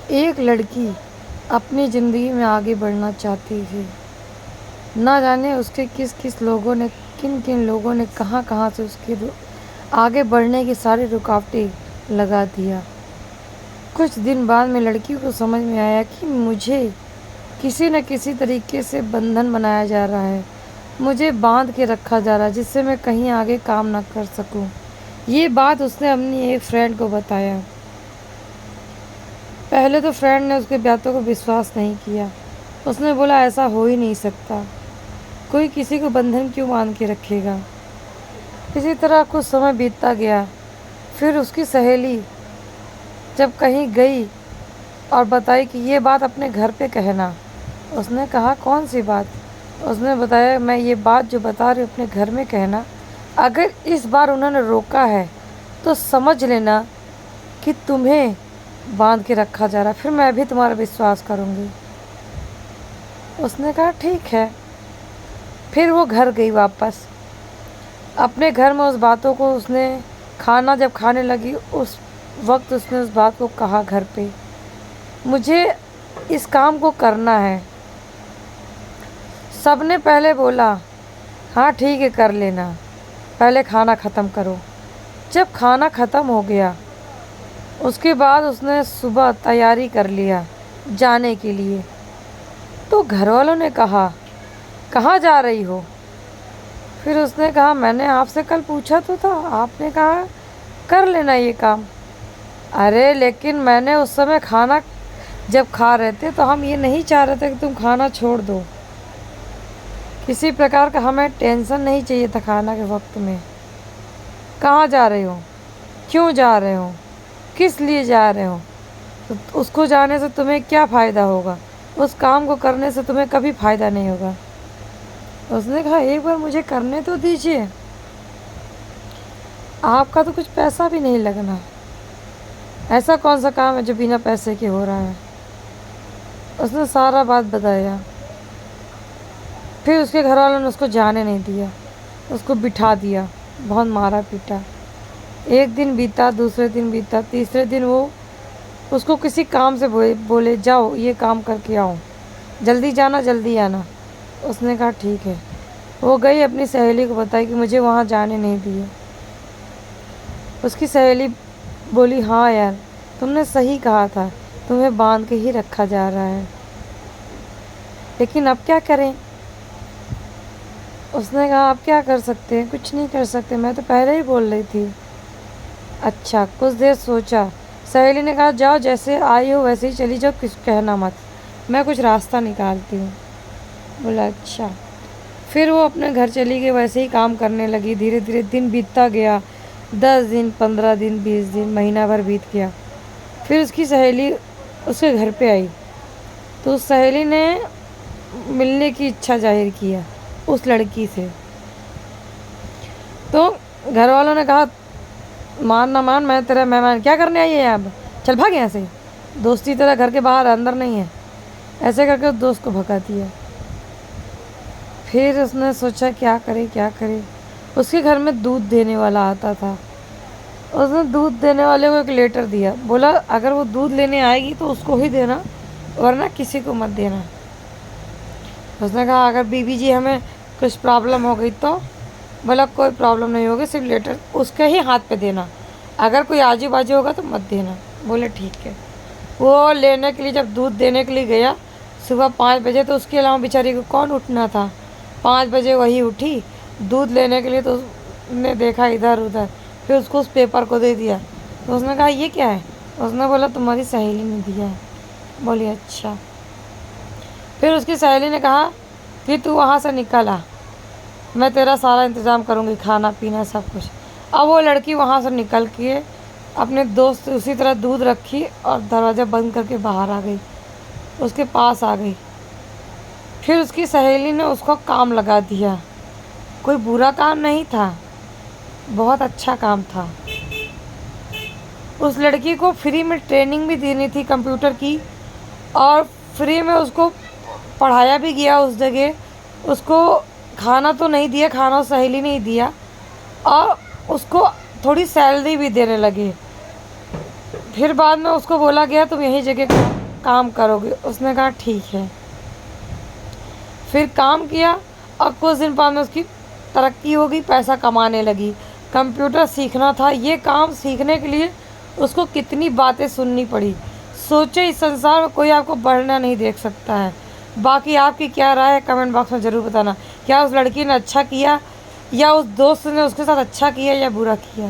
ایک لڑکی اپنی زندگی میں آگے بڑھنا چاہتی تھی، نہ جانے اس کے کس لوگوں نے، کن لوگوں نے کہاں سے اس کے آگے بڑھنے کی ساری رکاوٹیں لگا دیا۔ کچھ دن بعد میں لڑکی کو سمجھ میں آیا کہ مجھے کسی نہ کسی طریقے سے بندھن بنایا جا رہا ہے، مجھے باندھ کے رکھا جا رہا ہے جس سے میں کہیں آگے کام نہ کر سکوں۔ یہ بات اس نے اپنی ایک فرینڈ کو بتایا۔ پہلے تو فرینڈ نے اس کی باتوں کو وشواس نہیں کیا۔ اس نے بولا ایسا ہو ہی نہیں سکتا، کوئی کسی کو بندھن کیوں باندھ کے رکھے گا۔ اسی طرح کچھ سمے بیتتا گیا۔ پھر اس کی سہیلی جب کہیں گئی اور بتائی کہ یہ بات اپنے گھر پہ کہنا۔ اس نے کہا کون سی بات؟ اس نے بتایا میں یہ بات جو بتا رہی ہوں اپنے گھر میں کہنا، اگر اس بار انہوں نے روکا ہے تو سمجھ لینا کہ تمہیں باندھ کے رکھا جا رہا ہے، پھر میں بھی تمہارا وشواس کروں گی۔ اس نے کہا ٹھیک ہے۔ پھر وہ گھر گئی واپس اپنے گھر میں۔ اس باتوں کو اس نے کھانا جب کھانے لگی اس وقت اس نے اس بات کو کہا گھر پہ، مجھے اس کام کو کرنا ہے۔ سب نے پہلے بولا ہاں ٹھیک ہے کر لینا، پہلے کھانا ختم کرو۔ جب کھانا ختم ہو گیا اس کے بعد اس نے صبح تیاری کر لیا جانے کے لیے، تو گھر والوں نے کہا کہاں جا رہی ہو؟ پھر اس نے کہا میں نے آپ سے کل پوچھا تو تھا، آپ نے کہا کر لینا یہ کام۔ ارے لیکن میں نے اس سمے کھانا جب کھا رہے تھے تو ہم یہ نہیں چاہ رہے تھے کہ تم کھانا چھوڑ دو، کسی پرکار کا ہمیں ٹینشن نہیں چاہیے تھا کھانا کے وقت میں۔ کہاں جا رہے ہو؟ کیوں جا رہے ہو؟ کس لیے جا رہے ہو؟ اس کو جانے سے تمہیں کیا فائدہ ہوگا؟ اس کام کو کرنے سے تمہیں کبھی فائدہ نہیں ہوگا۔ اس نے کہا ایک بار مجھے کرنے تو دیجیے، آپ کا تو کچھ پیسہ بھی نہیں لگنا، ایسا کون سا کام ہے جو بنا پیسے کے ہو رہا ہے؟ اس نے سارا بات بتایا۔ پھر اس کے گھر والوں نے اس کو جانے نہیں دیا، اس کو بٹھا دیا، بہت مارا پیٹا۔ ایک دن بیتا، دوسرے دن بیتا، تیسرے دن وہ اس کو کسی کام سے بولے جاؤ یہ کام کر کے آؤ، جلدی جانا جلدی آنا۔ اس نے کہا ٹھیک ہے۔ وہ گئی اپنی سہیلی کو بتائی کہ مجھے وہاں جانے نہیں دیا۔ اس کی سہیلی بولی ہاں یار تم نے صحیح کہا تھا، تمہیں باندھ کے ہی رکھا جا رہا ہے، لیکن اب کیا کریں؟ اس نے کہا آپ کیا کر سکتے ہیں؟ کچھ نہیں کر سکتے، میں تو پہلے ہی بول رہی تھی۔ اچھا کچھ دیر سوچا، سہیلی نے کہا جاؤ جیسے آئی ہو ویسے ہی چلی جاؤ، کچھ کہنا مت، میں کچھ راستہ نکالتی ہوں۔ بولا اچھا۔ پھر وہ اپنے گھر چلی گئی، ویسے ہی کام کرنے لگی۔ دھیرے دھیرے دن بیتتا گیا، 10 دن، 15 دن، 20 دن، مہینہ بھر بیت گیا۔ پھر اس کی سہیلی اس کے گھر پہ آئی تو اس سہیلی نے ملنے کی اچھا ظاہر کیا اس لڑکی سے۔ تو گھر والوں نے کہا مان نہ مان میں تیرا مہمان، کیا کرنے آئی ہے یہاں پہ، چل بھاگ یہاں سے، دوستی طرح گھر کے باہر اندر نہیں ہے، ایسے کر کے اس دوست کو بھگا دیا۔ پھر اس نے سوچا کیا کرے کیا کرے۔ اس کے گھر میں دودھ دینے والا آتا تھا، اس نے دودھ دینے والے کو ایک لیٹر دیا، بولا اگر وہ دودھ لینے آئے گی تو اس کو ہی دینا ورنہ کسی کو مت دینا۔ اس نے کہا اگر بی بی جی ہمیں کچھ پرابلم ہو گئی تو؟ بولا کوئی پرابلم نہیں ہوگی، صرف لیٹر اس کے ہی ہاتھ پہ دینا، اگر کوئی آجو باجو ہوگا تو مت دینا۔ بولے ٹھیک ہے۔ وہ لینے کے لیے جب دودھ دینے کے لیے گیا صبح 5 بجے، تو اس کے علاوہ بیچاری کو کون اٹھنا تھا، 5 بجے وہی اٹھی دودھ لینے کے لیے، تو اس نے دیکھا ادھر ادھر، پھر اس کو اس پیپر کو دے دیا۔ تو اس نے کہا یہ کیا ہے؟ اس نے بولا تمہاری سہیلی نے دیا ہے۔ بولی اچھا۔ پھر اس کی سہیلی نے کہا کہ تو وہاں سے نکل آ، میں تیرا سارا انتظام کروں گی، کھانا پینا سب کچھ۔ اب وہ لڑکی وہاں سے نکل کے اپنے دوست اسی طرح دودھ رکھی اور دروازہ بند کر کے باہر آ گئی، اس کے پاس آ گئی۔ پھر اس کی سہیلی نے اس کو کام لگا دیا، کوئی برا کام نہیں تھا، بہت اچھا کام تھا۔ اس لڑکی کو فری میں ٹریننگ بھی دینی تھی کمپیوٹر کی، اور فری میں اس کو پڑھایا بھی گیا اس جگہ۔ اس کو کھانا تو نہیں دیا، کھانا سہیلی نہیں دیا، اور اس کو تھوڑی سیلری بھی دینے لگے، پھر بعد میں اس کو بولا گیا تم یہی جگہ کام کرو گے، اس نے کہا ٹھیک ہے۔ پھر کام کیا اور کچھ دن بعد میں اس کی ترقی ہو گئی، پیسہ کمانے لگی۔ کمپیوٹر سیکھنا تھا، یہ کام سیکھنے کے لیے اس کو کتنی باتیں سننی پڑی۔ سوچے اس سنسار میں کوئی آپ کو بڑھنا نہیں دیکھ سکتا ہے۔ باقی آپ کی کیا رائے ہے کمنٹ باکس میں ضرور بتانا۔ کیا اس لڑکی نے اچھا کیا یا اس دوست نے اس کے ساتھ اچھا کیا یا برا کیا؟